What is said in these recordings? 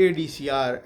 ADCR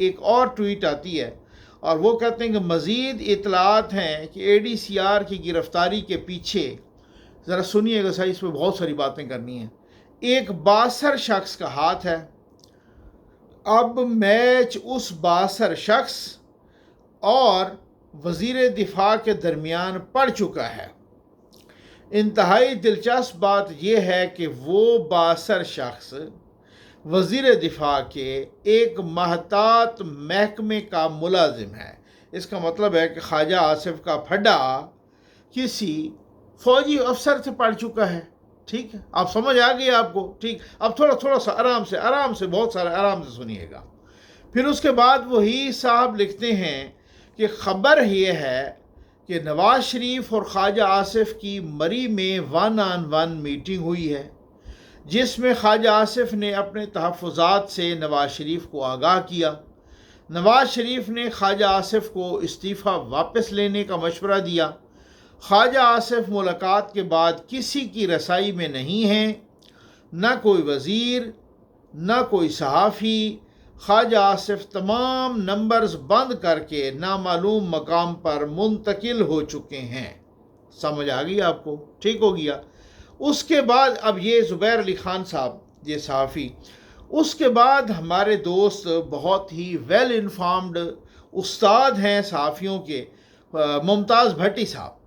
ایک اور tweet آتی ہے اور وہ کہتے ہیں کہ مزید اطلاعات ہیں کہ اے ڈی سی آر کی گرفتاری کے پیچھے، ذرا سنیے گا صحیح، اس پہ بہت ساری باتیں کرنی ہیں، ایک بااثر شخص کا ہاتھ ہے۔ اب میچ اس بااثر شخص اور وزیر دفاع کے درمیان پڑ چکا ہے۔ انتہائی دلچسپ بات یہ ہے کہ وہ بااثر شخص وزیر دفاع کے ایک محتاط محکمے کا ملازم ہے۔ اس کا مطلب ہے کہ خواجہ آصف کا پھڈا کسی فوجی افسر سے پڑ چکا ہے۔ ٹھیک ہے، آپ سمجھ آ گئی آپ کو؟ ٹھیک، اب تھوڑا سا آرام سے بہت سارے آرام سے سنیے گا۔ پھر اس کے بعد وہی صاحب لکھتے ہیں کہ خبر یہ ہے کہ نواز شریف اور خواجہ آصف کی مری میں 1 on 1 میٹنگ ہوئی ہے، جس میں خواجہ آصف نے اپنے تحفظات سے نواز شریف کو آگاہ کیا۔ نواز شریف نے خواجہ آصف کو استعفیٰ واپس لینے کا مشورہ دیا۔ خواجہ آصف ملاقات کے بعد کسی کی رسائی میں نہیں ہیں، نہ کوئی وزیر، نہ کوئی صحافی۔ خواجہ آصف تمام نمبرز بند کر کے نامعلوم مقام پر منتقل ہو چکے ہیں۔ سمجھ آ گئی آپ کو؟ ٹھیک ہو گیا۔ اس کے بعد اب یہ زبیر علی خان صاحب، یہ صحافی، اس کے بعد ہمارے دوست بہت ہی ویل انفارمڈ استاد ہیں صحافیوں کے، ممتاز بھٹی صاحب،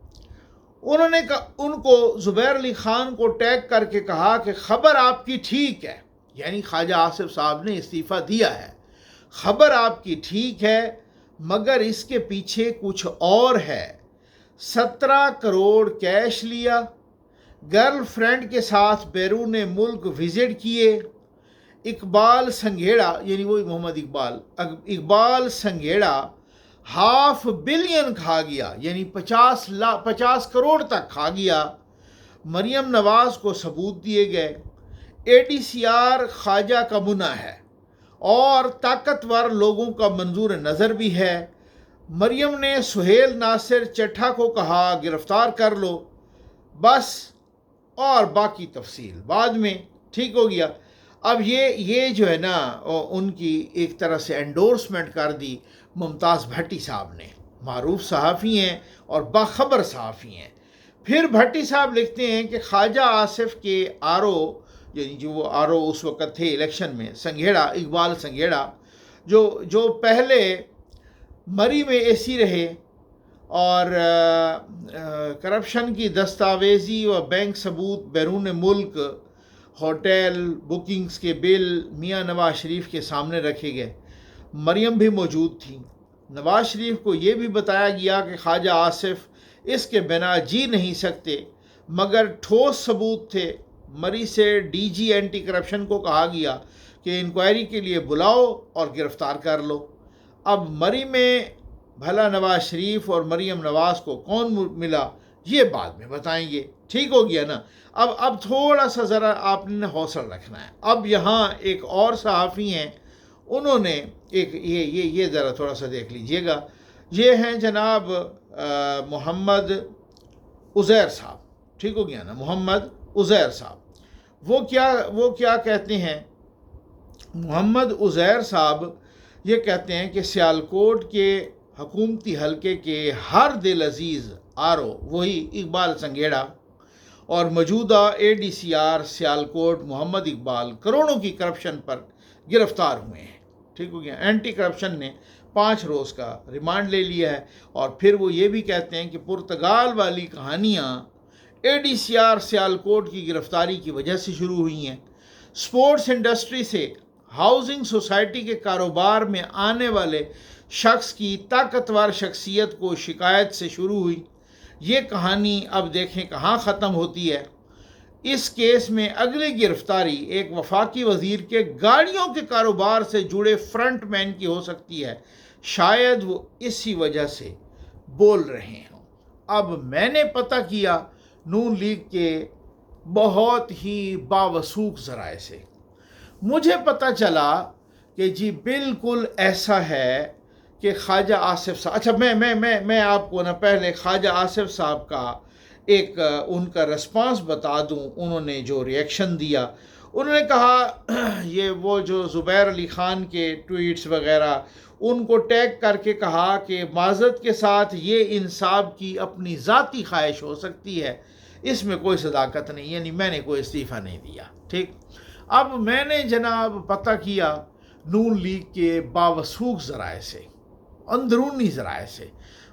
انہوں نے ان کو زبیر علی خان کو ٹیگ کر کے کہا کہ خبر آپ کی ٹھیک ہے، یعنی خواجہ آصف صاحب نے استعفیٰ دیا ہے، خبر آپ کی ٹھیک ہے، مگر اس کے پیچھے کچھ اور ہے۔ 17 کروڑ کیش لیا، گرل فرینڈ کے ساتھ بیرون ملک وزٹ کیے، اقبال سنگھیڑا، یعنی وہی محمد اقبال سنگھیڑا 500 بلین کھا گیا، یعنی 50 کروڑ تک کھا گیا۔ مریم نواز کو ثبوت دیے گئے۔ اے ڈی سی آر خواجہ کا منع ہے اور طاقتور لوگوں کا منظور نظر بھی ہے۔ مریم نے سہیل ناصر چٹھا کو کہا گرفتار کر لو، بس، اور باقی تفصیل بعد میں۔ ٹھیک ہو گیا۔ اب یہ جو ہے نا ان کی ایک طرح سے انڈورسمنٹ کر دی ممتاز بھٹی صاحب نے، معروف صحافی ہیں اور باخبر صحافی ہیں۔ پھر بھٹی صاحب لکھتے ہیں کہ خواجہ آصف کے یعنی جو وہ اس وقت تھے الیکشن میں، سنگھیڑا، اقبال سنگھیڑا، جو پہلے مری میں ایسی رہے اور کرپشن کی دستاویزی و بینک ثبوت بیرون ملک، ہوٹل بکنگز کے بل میاں نواز شریف کے سامنے رکھے گئے۔ مریم بھی موجود تھی۔ نواز شریف کو یہ بھی بتایا گیا کہ خواجہ آصف اس کے بنا جی نہیں سکتے، مگر ٹھوس ثبوت تھے۔ مری سے ڈی جی اینٹی کرپشن کو کہا گیا کہ انکوائری کے لیے بلاؤ اور گرفتار کر لو۔ اب مری میں بھلا نواز شریف اور مریم نواز کو کون ملا، یہ بعد میں بتائیں گے۔ ٹھیک ہو گیا نا۔ اب تھوڑا سا ذرا آپ نے حوصلہ رکھنا ہے۔ اب یہاں ایک اور صحافی ہیں، انہوں نے یہ ذرا تھوڑا سا دیکھ لیجئے گا۔ یہ ہیں جناب محمد عزیر صاحب۔ ٹھیک ہو گیا نا، محمد عزیر صاحب۔ وہ کیا کہتے ہیں؟ محمد عزیر صاحب یہ کہتے ہیں کہ سیالکوٹ کے حکومتی حلقے کے ہر دل عزیز وہی اقبال سنگھیڑا اور موجودہ اے ڈی سی آر سیالکوٹ محمد اقبال کروڑوں کی کرپشن پر گرفتار ہوئے ہیں۔ ٹھیک ہو گیا۔ اینٹی کرپشن نے 5 روز کا ریمانڈ لے لیا ہے، اور پھر وہ یہ بھی کہتے ہیں کہ پرتگال والی کہانیاں اے ڈی سی آر سیالکوٹ کی گرفتاری کی وجہ سے شروع ہوئی ہیں۔ سپورٹس انڈسٹری سے ہاؤسنگ سوسائٹی کے کاروبار میں آنے والے شخص کی طاقتور شخصیت کو شکایت سے شروع ہوئی۔ یہ کہانی اب دیکھیں کہاں ختم ہوتی ہے۔ اس کیس میں اگلی گرفتاری ایک وفاقی وزیر کے گاڑیوں کے کاروبار سے جڑے فرنٹ مین کی ہو سکتی ہے۔ شاید وہ اسی وجہ سے بول رہے ہوں۔ اب میں نے پتہ کیا نون لیگ کے بہت ہی باوثوق ذرائع سے، مجھے پتہ چلا کہ جی بالکل ایسا ہے کہ خواجہ آصف صاحب، اچھا میں آپ کو نا پہلے خواجہ آصف صاحب کا ایک ان کا رسپانس بتا دوں۔ انہوں نے جو ریئیکشن دیا، انہوں نے کہا یہ وہ جو زبیر علی خان کے ٹویٹس وغیرہ ان کو ٹیگ کر کے کہا کہ معذرت کے ساتھ یہ انصاف کی اپنی ذاتی خواہش ہو سکتی ہے، اس میں کوئی صداقت نہیں، یعنی میں نے کوئی استعفیٰ نہیں دیا. ٹھیک. اب میں نے جناب پتہ کیا نون لیگ کے باوثوق ذرائع سے، اندرونی ذرائع سے.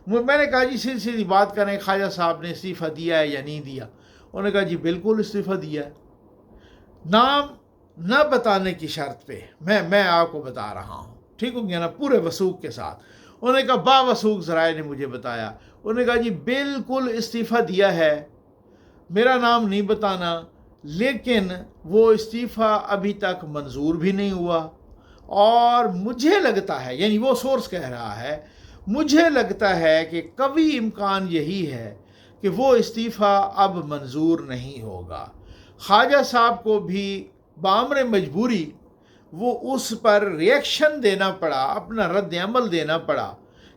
میں نے کہا جی سیدھی بات کریں، خواجہ صاحب نے استعفیٰ دیا ہے یا نہیں دیا؟ انہوں نے کہا جی بالکل استعفیٰ دیا ہے، نام نہ بتانے کی شرط پہ میں آپ کو بتا رہا ہوں. ٹھیک ہو گیا نا، پورے وثوق کے ساتھ. انہوں نے کہا باوثوق ذرائع نے مجھے بتایا. انہوں نے کہا جی بالکل استعفیٰ دیا ہے، میرا نام نہیں بتانا، لیکن وہ استعفیٰ ابھی تک منظور بھی نہیں ہوا، اور مجھے لگتا ہے، یعنی وہ سورس کہہ رہا ہے، مجھے لگتا ہے کہ قوی امکان یہی ہے کہ وہ استعفیٰ اب منظور نہیں ہوگا. خواجہ صاحب کو بھی بامر مجبوری وہ اس پر ریئیکشن دینا پڑا، اپنا رد عمل دینا پڑا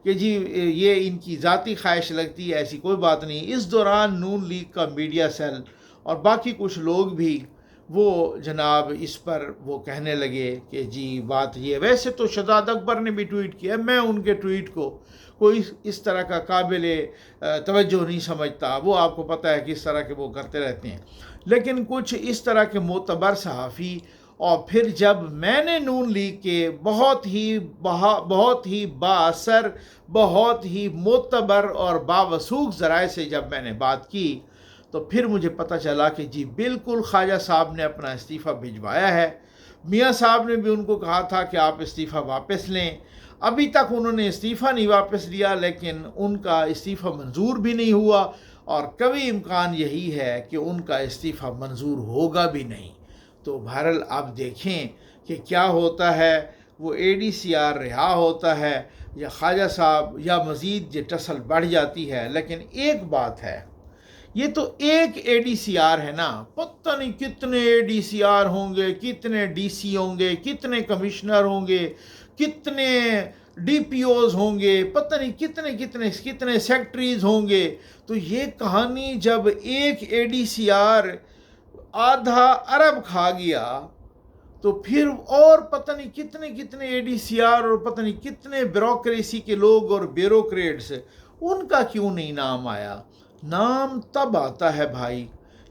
کہ جی یہ ان کی ذاتی خواہش لگتی ہے، ایسی کوئی بات نہیں. اس دوران نون لیگ کا میڈیا سیل اور باقی کچھ لوگ بھی وہ جناب اس پر وہ کہنے لگے کہ جی بات یہ. ویسے تو شہزاد اکبر نے بھی ٹویٹ کیا، میں ان کے ٹویٹ کو کوئی اس طرح کا قابل توجہ نہیں سمجھتا، وہ آپ کو پتہ ہے کس طرح کے وہ کرتے رہتے ہیں. لیکن کچھ اس طرح کے معتبر صحافی، اور پھر جب میں نے نون لیگ کے بہت ہی با اثر، بہت ہی معتبر اور باوثوق ذرائع سے جب میں نے بات کی، تو پھر مجھے پتہ چلا کہ جی بالکل خواجہ صاحب نے اپنا استعفیٰ بھجوایا ہے. میاں صاحب نے بھی ان کو کہا تھا کہ آپ استعفیٰ واپس لیں. ابھی تک انہوں نے استعفیٰ نہیں واپس لیا، لیکن ان کا استعفیٰ منظور بھی نہیں ہوا، اور قوی امکان یہی ہے کہ ان کا استعفیٰ منظور ہوگا بھی نہیں. تو بہرحال آپ دیکھیں کہ کیا ہوتا ہے، وہ اے ڈی سی آر رہا ہوتا ہے یا خواجہ صاحب، یا مزید یہ ٹسل بڑھ جاتی ہے. لیکن ایک بات ہے، یہ تو ایک اے ڈی سی آر ہے نا، پتہ نہیں کتنے اے ڈی سی آر ہوں گے، کتنے ڈی سی ہوں گے، کتنے کمشنر ہوں گے، کتنے ڈی پی اوز ہوں گے، پتہ نہیں کتنے سیکٹریز ہوں گے. تو یہ کہانی جب ایک اے ڈی سی آر آدھا ارب کھا گیا، تو پھر اور پتہ نہیں کتنے اے ڈی سی آر اور پتہ نہیں کتنے بیوروکریسی کے لوگ اور بیوروکریٹس، ان کا کیوں نہیں نام آیا؟ نام تب آتا ہے بھائی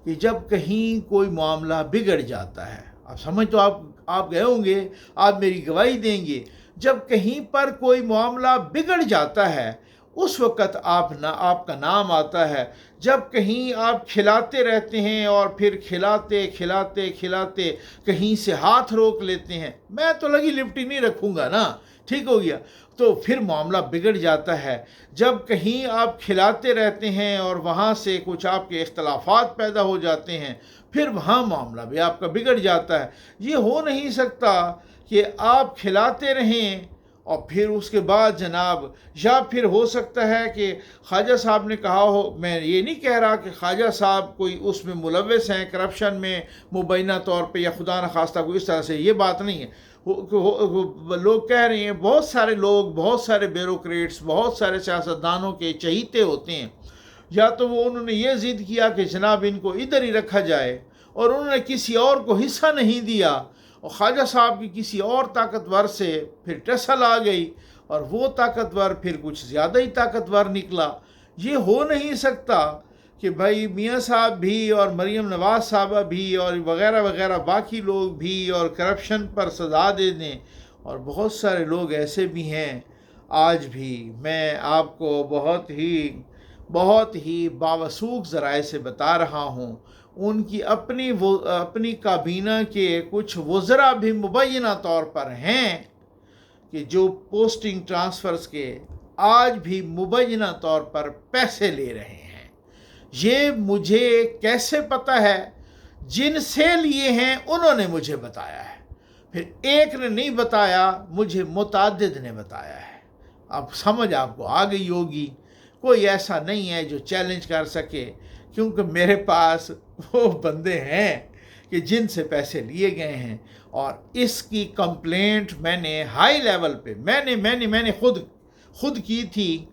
کہ جب کہیں کوئی معاملہ بگڑ جاتا ہے. اب سمجھ تو آپ گئے ہوں گے، آپ میری گواہی دیں گے، جب کہیں پر کوئی معاملہ بگڑ جاتا ہے اس وقت آپ کا نام آتا ہے. جب کہیں آپ کھلاتے رہتے ہیں اور پھر کھلاتے کہیں سے ہاتھ روک لیتے ہیں، میں تو لگی لپٹی نہیں رکھوں گا نا، ٹھیک ہو گیا، تو پھر معاملہ بگڑ جاتا ہے. جب کہیں آپ کھلاتے رہتے ہیں اور وہاں سے کچھ آپ کے اختلافات پیدا ہو جاتے ہیں، پھر وہاں معاملہ بھی آپ کا بگڑ جاتا ہے. یہ ہو نہیں سکتا کہ آپ کھلاتے رہیں اور پھر اس کے بعد جناب، یا پھر ہو سکتا ہے کہ خواجہ صاحب نے کہا ہو، میں یہ نہیں کہہ رہا کہ خواجہ صاحب کوئی اس میں ملوث ہیں کرپشن میں مبینہ طور پہ، یا خدا نخواستہ کوئی اس طرح سے، یہ بات نہیں ہے. لوگ کہہ رہے ہیں، بہت سارے لوگ، بہت سارے بیوروکریٹس، بہت سارے سیاستدانوں کے چہیتے ہوتے ہیں، یا تو انہوں نے یہ ضد کیا کہ جناب ان کو ادھر ہی رکھا جائے، اور انہوں نے کسی اور کو حصہ نہیں دیا، اور خواجہ صاحب کی کسی اور طاقتور سے پھر ٹسل آ گئی، اور وہ طاقتور پھر کچھ زیادہ ہی طاقتور نکلا. یہ ہو نہیں سکتا کہ بھائی میاں صاحب بھی اور مریم نواز صاحبہ بھی اور وغیرہ وغیرہ باقی لوگ بھی اور کرپشن پر سزا دے دیں. اور بہت سارے لوگ ایسے بھی ہیں آج بھی، میں آپ کو بہت ہی باوثوق ذرائع سے بتا رہا ہوں، ان کی اپنی کابینہ کے کچھ وزراء بھی مبینہ طور پر ہیں کہ جو پوسٹنگ ٹرانسفرز کے آج بھی مبینہ طور پر پیسے لے رہے ہیں. یہ مجھے کیسے پتہ ہے؟ جن سے لیے ہیں انہوں نے مجھے بتایا ہے، پھر ایک نے نہیں بتایا، مجھے متعدد نے بتایا ہے. اب سمجھ آپ کو آ گئی ہوگی. کوئی ایسا نہیں ہے جو چیلنج کر سکے، کیونکہ میرے پاس وہ بندے ہیں کہ جن سے پیسے لیے گئے ہیں، اور اس کی کمپلینٹ میں نے ہائی لیول پہ میں نے خود کی تھی،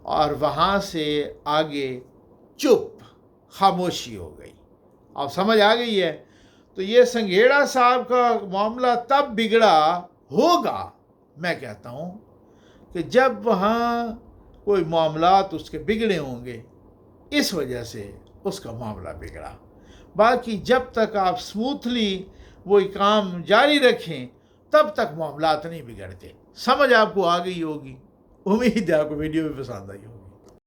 اور وہاں سے آگے چپ، خاموشی ہو گئی. اب سمجھ آ گئی ہے. تو یہ سنگھیڑا صاحب کا معاملہ تب بگڑا ہوگا، میں کہتا ہوں، کہ جب وہاں کوئی معاملات اس کے بگڑے ہوں گے، اس وجہ سے اس کا معاملہ بگڑا۔ باقی جب تک آپ سموتھلی وہی کام جاری رکھیں تب تک معاملات نہیں بگڑتے۔ سمجھ آپ کو آ گئی ہوگی، امید ہے آپ کو ویڈیو بھی پسند آئی ہوگی۔